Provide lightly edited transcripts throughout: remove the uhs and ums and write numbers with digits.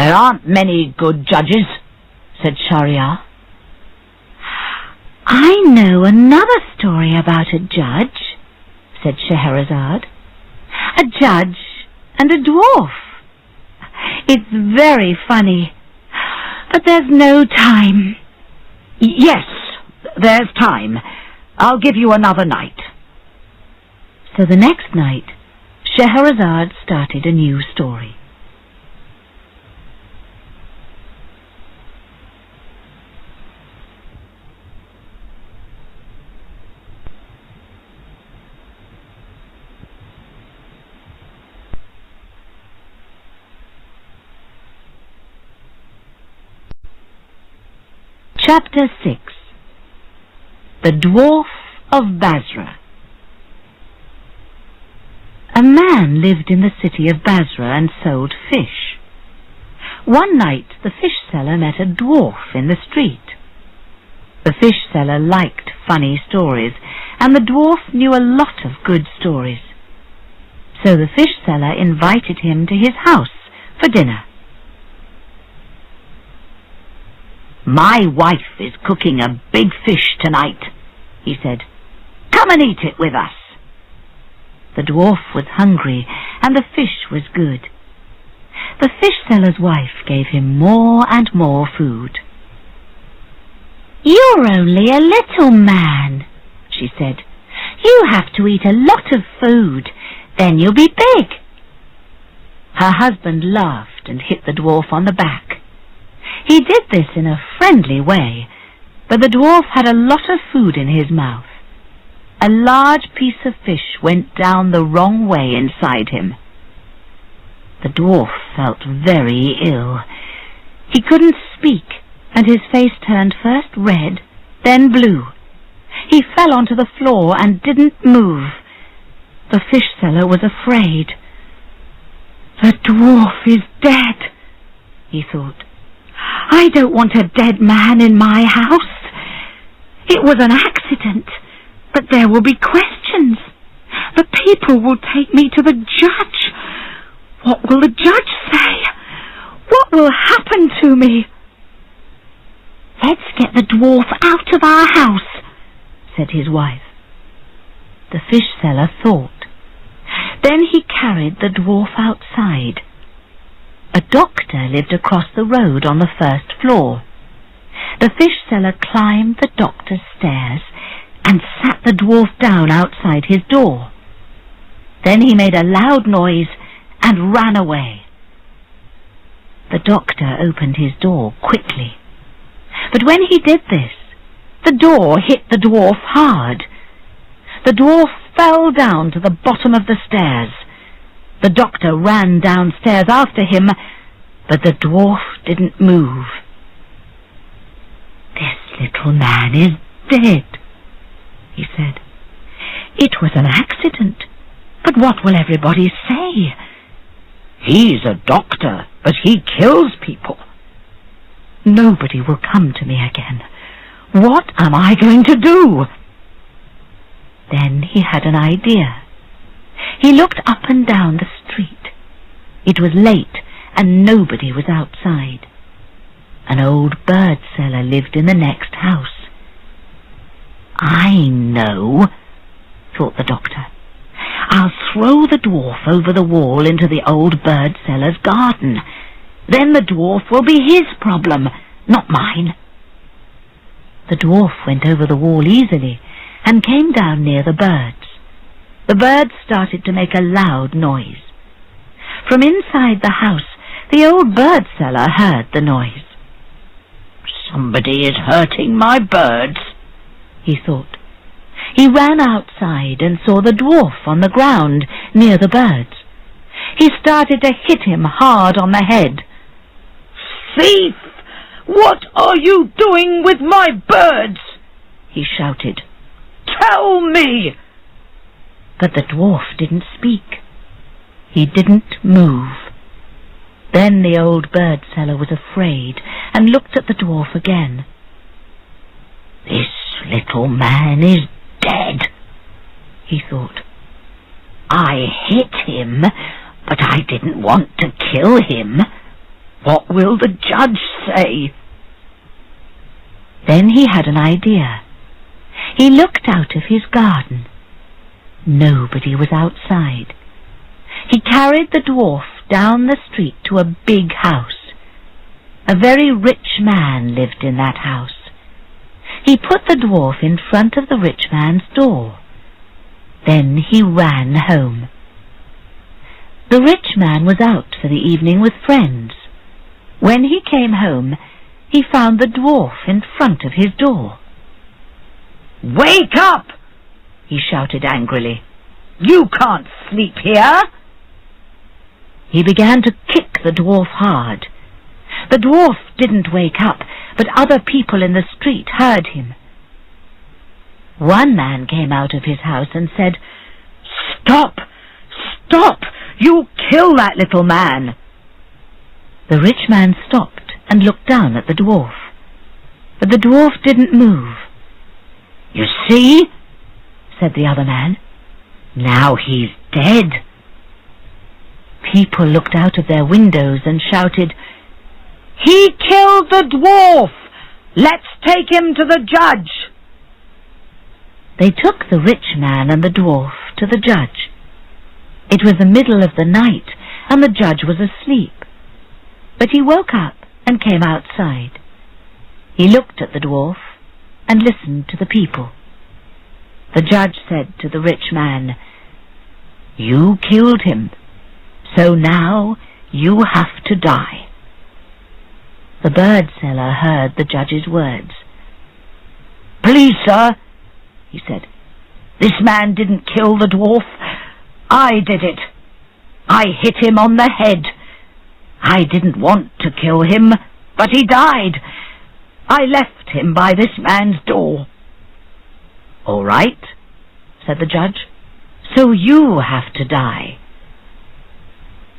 "There aren't many good judges," said Shahryar. "I know another story about a judge," said Scheherazade. "A judge and a dwarf. It's very funny, but there's no time." "Yes, there's time. I'll give you another night." So the next night, Scheherazade started a new story. Chapter 6. The Dwarf of Basra. A man lived in the city of Basra and sold fish. One night the fish seller met a dwarf in the street. The fish seller liked funny stories, and the dwarf knew a lot of good stories. So the fish seller invited him to his house for dinner. "My wife is cooking a big fish tonight," he said. "Come and eat it with us." The dwarf was hungry, and the fish was good. The fish seller's wife gave him more and more food. "You're only a little man," she said. "You have to eat a lot of food, then you'll be big." Her husband laughed and hit the dwarf on the back. He did this in a friendly way, but the dwarf had a lot of food in his mouth. A large piece of fish went down the wrong way inside him. The dwarf felt very ill. He couldn't speak, and his face turned first red, then blue. He fell onto the floor and didn't move. The fish seller was afraid. "The dwarf is dead," he thought. "I don't want a dead man in my house. It was an accident, but there will be questions. The people will take me to the judge. What will the judge say? What will happen to me?" "Let's get the dwarf out of our house," said his wife. The fish seller thought. Then he carried the dwarf outside. A doctor lived across the road on the first floor. The fish seller climbed the doctor's stairs and sat the dwarf down outside his door. Then he made a loud noise and ran away. The doctor opened his door quickly. But when he did this, the door hit the dwarf hard. The dwarf fell down to the bottom of the stairs. The doctor ran downstairs after him, but the dwarf didn't move. "This little man is dead," he said. "It was an accident, but what will everybody say?" "He's a doctor, but he kills people." "Nobody will come to me again. What am I going to do?" Then he had an idea. He looked up and down the street. It was late and nobody was outside. An old bird seller lived in the next house. "I know," thought the doctor. "I'll throw the dwarf over the wall into the old bird seller's garden. Then the dwarf will be his problem, not mine." The dwarf went over the wall easily and came down near the birds. The birds started to make a loud noise. From inside the house, the old bird seller heard the noise. "Somebody is hurting my birds," he thought. He ran outside and saw the dwarf on the ground near the birds. He started to hit him hard on the head. "Thief! What are you doing with my birds?" he shouted. "Tell me!" But the dwarf didn't speak. He didn't move. Then the old bird seller was afraid and looked at the dwarf again. "This little man is dead," he thought. "I hit him, but I didn't want to kill him. What will the judge say? Then he had an idea. He looked out of his garden. Nobody was outside. He carried the dwarf down the street to a big house. A very rich man lived in that house. He put the dwarf in front of the rich man's door. Then he ran home. The rich man was out for the evening with friends. When he came home, he found the dwarf in front of his door. "Wake up!" he shouted angrily. "You can't sleep here!" He began to kick the dwarf hard. The dwarf didn't wake up, but other people in the street heard him. One man came out of his house and said, "Stop! Stop! You'll kill that little man!" The rich man stopped and looked down at the dwarf. But the dwarf didn't move. "You see," said the other man, "now he's dead." People looked out of their windows and shouted, "He killed the dwarf! Let's take him to the judge!" They took the rich man and the dwarf to the judge. It was the middle of the night, and the judge was asleep. But he woke up and came outside. He looked at the dwarf and listened to the people. The judge said to the rich man, "You killed him, so now you have to die." The bird seller heard the judge's words. "Please, sir," he said, "this man didn't kill the dwarf. I did it. I hit him on the head. I didn't want to kill him, but he died. I left him by this man's door." "All right," said the judge, "so you have to die."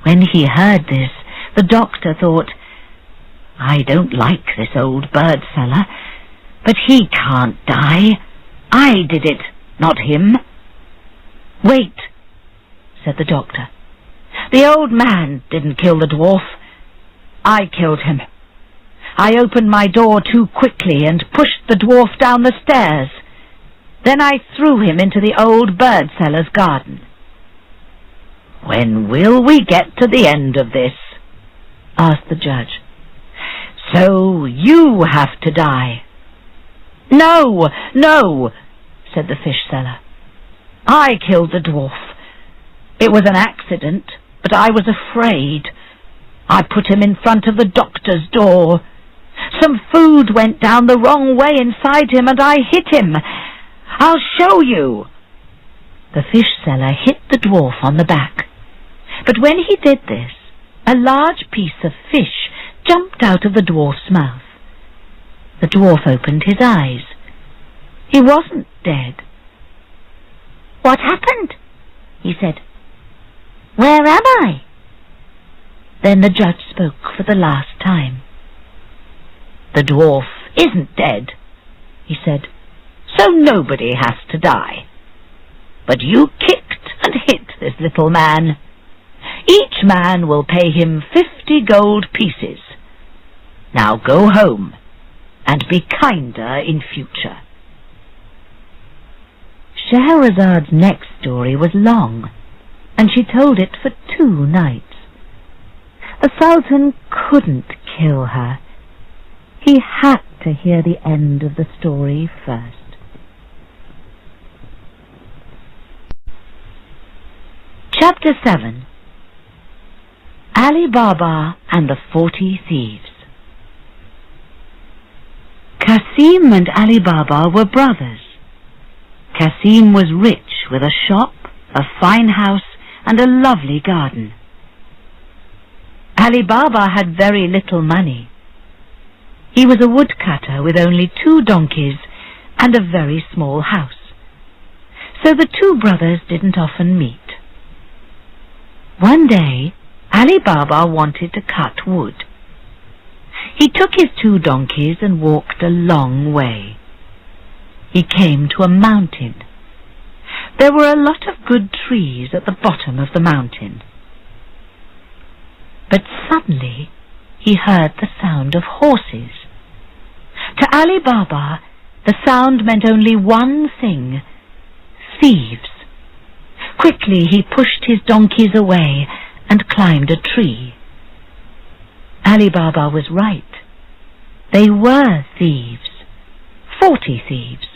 When he heard this, the doctor thought, "I don't like this old bird seller, but he can't die. I did it, not him." "Wait," said the doctor. "The old man didn't kill the dwarf. I killed him. I opened my door too quickly and pushed the dwarf down the stairs. Then I threw him into the old bird seller's garden." "When will we get to the end of this?" asked the judge. "So you have to die." "No, no," said the fish seller. "I killed the dwarf. It was an accident, but I was afraid. I put him in front of the doctor's door. Some food went down the wrong way inside him and I hit him. I'll show you." The fish seller hit the dwarf on the back. But when he did this, a large piece of fish jumped out of the dwarf's mouth. The dwarf opened his eyes. He wasn't dead. "What happened?" he said. "Where am I?" Then the judge spoke for the last time. "The dwarf isn't dead," he said, "so nobody has to die. But you kicked and hit this little man. Each man will pay him 50 gold pieces. Now go home and be kinder in future." Shahrazad's next story was long, and she told it for 2 nights. The Sultan couldn't kill her. He had to hear the end of the story first. Chapter 7. Ali Baba and the 40 Thieves. Kasim and Ali Baba were brothers. Kasim was rich with a shop, a fine house, and a lovely garden. Ali Baba had very little money. He was a woodcutter with only 2 donkeys and a very small house. So the 2 brothers didn't often meet. One day, Ali Baba wanted to cut wood. He took his 2 donkeys and walked a long way. He came to a mountain. There were a lot of good trees at the bottom of the mountain. But suddenly he heard the sound of horses. To Ali Baba, the sound meant only one thing: thieves. Quickly he pushed his donkeys away and climbed a tree. Ali Baba was right. They were thieves, 40 thieves.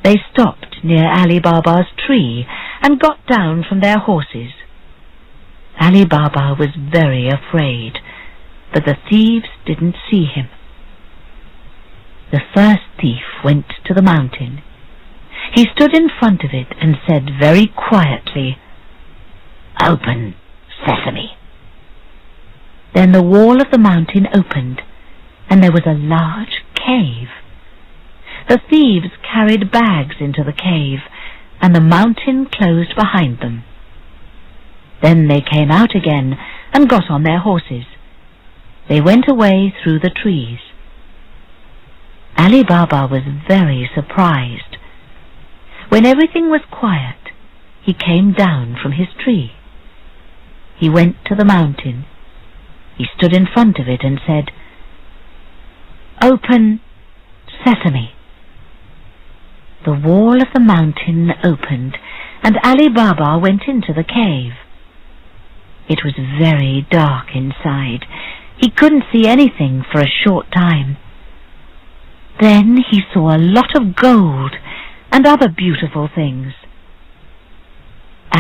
They stopped near Ali Baba's tree and got down from their horses. Ali Baba was very afraid, but the thieves didn't see him. The first thief went to the mountain. He stood in front of it and said very quietly, "Open, sesame." Then the wall of the mountain opened, and there was a large cave. The thieves carried bags into the cave, and the mountain closed behind them. Then they came out again and got on their horses. They went away through the trees. Ali Baba was very surprised. When everything was quiet, he came down from his tree. He went to the mountain. He stood in front of it and said, "Open, sesame." The wall of the mountain opened, and Ali Baba went into the cave. It was very dark inside. He couldn't see anything for a short time. Then he saw a lot of gold and other beautiful things.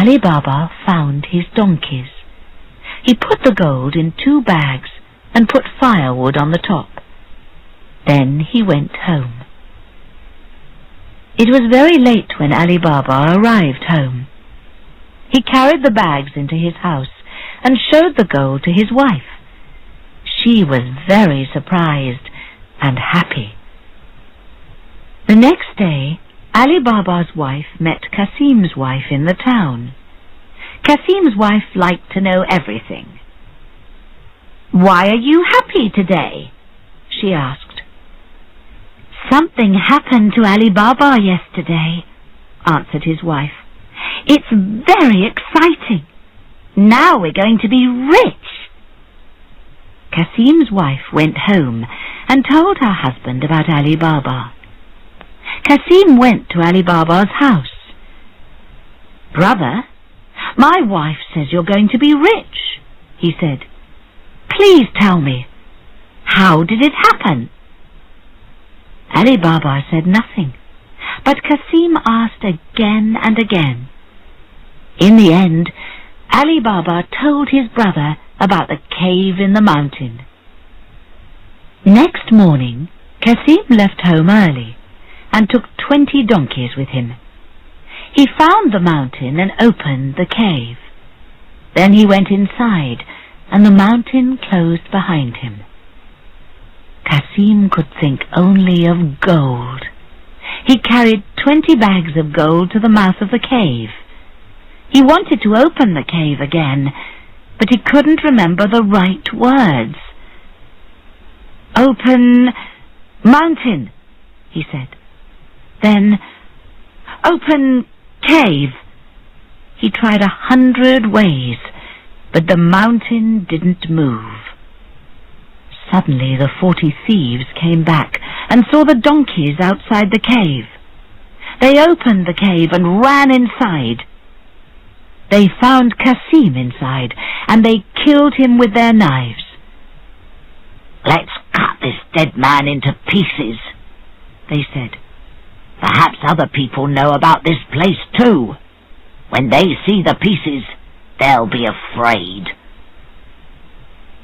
Ali Baba found his donkeys. He put the gold in 2 bags and put firewood on the top. Then he went home. It was very late when Ali Baba arrived home. He carried the bags into his house and showed the gold to his wife. She was very surprised and happy. The next day, Ali Baba's wife met Kasim's wife in the town. Kasim's wife liked to know everything. "Why are you happy today?" she asked. "Something happened to Ali Baba yesterday," answered his wife. "It's very exciting. Now we're going to be rich." Kasim's wife went home and told her husband about Ali Baba. Kasim went to Ali Baba's house. "Brother, my wife says you're going to be rich," he said. "Please tell me, how did it happen?" Ali Baba said nothing, but Kasim asked again and again. In the end, Ali Baba told his brother about the cave in the mountain. Next morning, Kasim left home early and took 20 donkeys with him. He found the mountain and opened the cave. Then he went inside, and the mountain closed behind him. Kasim could think only of gold. He carried 20 bags of gold to the mouth of the cave. He wanted to open the cave again, but he couldn't remember the right words. "Open mountain," he said. Then, "Open cave." He tried 100 ways, but the mountain didn't move. Suddenly the 40 thieves came back and saw the donkeys outside the cave. They opened the cave and ran inside. They found Kasim inside, and they killed him with their knives. "Let's cut this dead man into pieces," they said. "Perhaps other people know about this place too. When they see the pieces, they'll be afraid."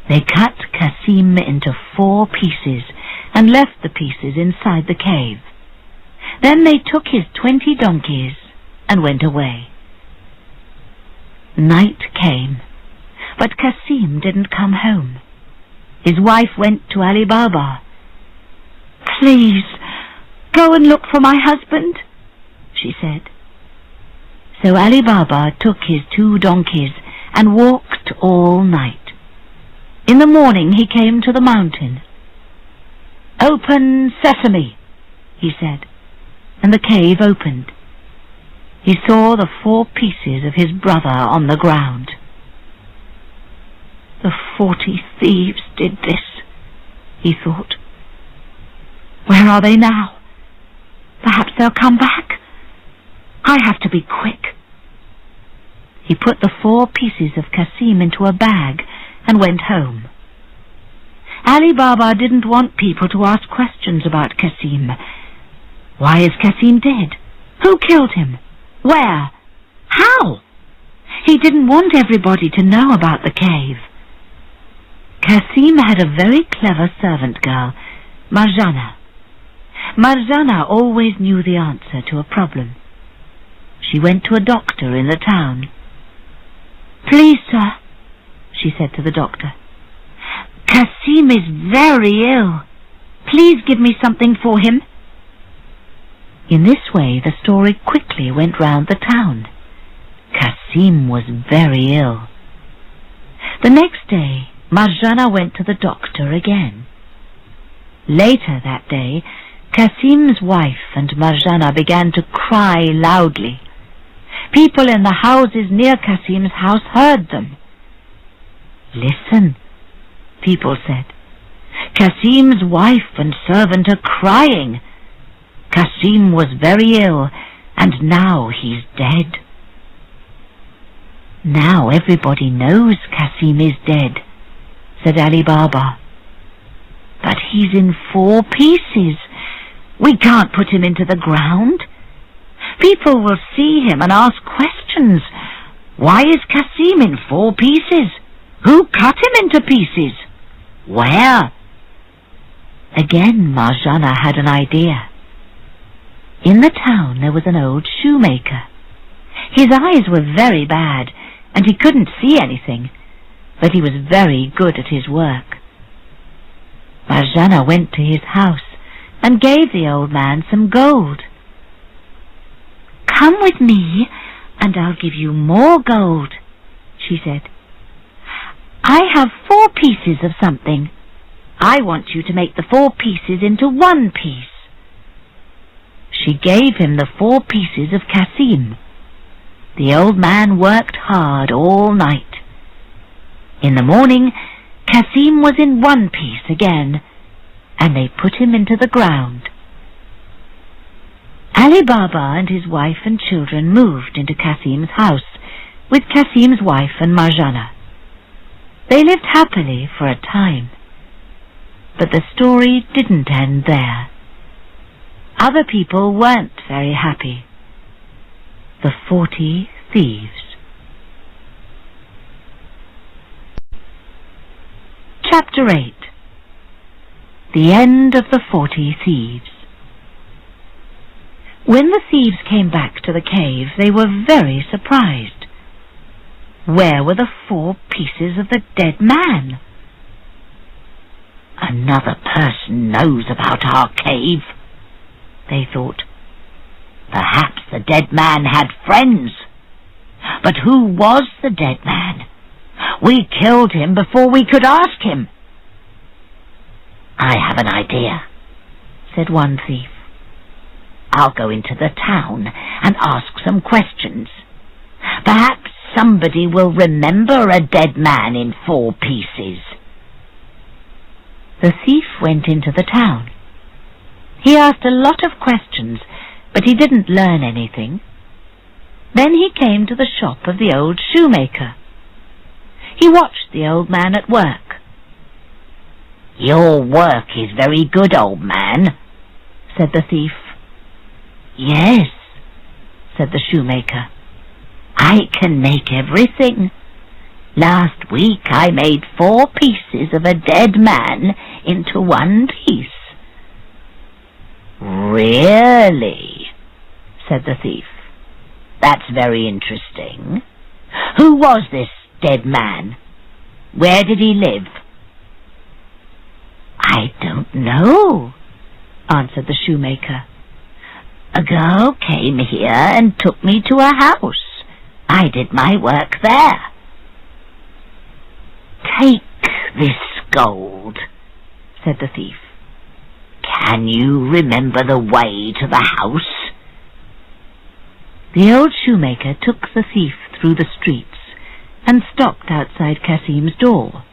They cut Kasim into 4 pieces and left the pieces inside the cave. Then they took his 20 donkeys and went away. Night came, but Kasim didn't come home. His wife went to Ali Baba. "Please, go and look for my husband," she said. So Ali Baba took his 2 donkeys and walked all night. In the morning he came to the mountain. "Open sesame," he said, and the cave opened. He saw the 4 pieces of his brother on the ground. The 40 thieves did this, he thought. Where are they now? Perhaps they'll come back. I have to be quick. He put the 4 pieces of Kasim into a bag and went home. Ali Baba didn't want people to ask questions about Kasim. Why is Kasim dead? Who killed him? Where? How? He didn't want everybody to know about the cave. Kasim had a very clever servant girl, Marjana. Marjana always knew the answer to a problem. She went to a doctor in the town. "Please, sir," she said to the doctor, "Kasim is very ill. Please give me something for him." In this way the story quickly went round the town. Kasim was very ill. The next day Marjana went to the doctor again. Later that day Kasim's wife and Marjana began to cry loudly. People in the houses near Kasim's house heard them. "Listen," people said. "Kasim's wife and servant are crying. Kasim was very ill, and now he's dead." "Now everybody knows Kasim is dead," said Ali Baba. "But he's in 4 pieces. We can't put him into the ground. People will see him and ask questions. Why is Kasim in 4 pieces? Who cut him into pieces? Where?" Again Marjana had an idea. In the town there was an old shoemaker. His eyes were very bad, and he couldn't see anything, but he was very good at his work. Marjana went to his house and gave the old man some gold. "Come with me, and I'll give you more gold," she said. "I have 4 pieces of something. I want you to make the 4 pieces into 1 piece." She gave him the 4 pieces of Kasim. The old man worked hard all night. In the morning, Kasim was in 1 piece again, and they put him into the ground. Ali Baba and his wife and children moved into Kasim's house with Kasim's wife and Marjana. They lived happily for a time. But the story didn't end there. Other people weren't very happy. The 40 Thieves. Chapter 8. The End of the 40 Thieves. When the thieves came back to the cave, they were very surprised. Where were the 4 pieces of the dead man? "Another person knows about our cave," they thought. "Perhaps the dead man had friends. But who was the dead man? We killed him before we could ask him." "I have an idea," said one thief. "I'll go into the town and ask some questions. Perhaps somebody will remember a dead man in 4 pieces." The thief went into the town. He asked a lot of questions, but he didn't learn anything. Then he came to the shop of the old shoemaker. He watched the old man at work. "Your work is very good, old man," said the thief. "Yes," said the shoemaker. "I can make everything. Last week I made 4 pieces of a dead man into 1 piece." "Really?" said the thief. "That's very interesting. Who was this dead man? Where did he live?" "I don't know," answered the shoemaker. "A girl came here and took me to a house. I did my work there." "Take this gold," said the thief. "Can you remember the way to the house?" The old shoemaker took the thief through the streets and stopped outside Kasim's door.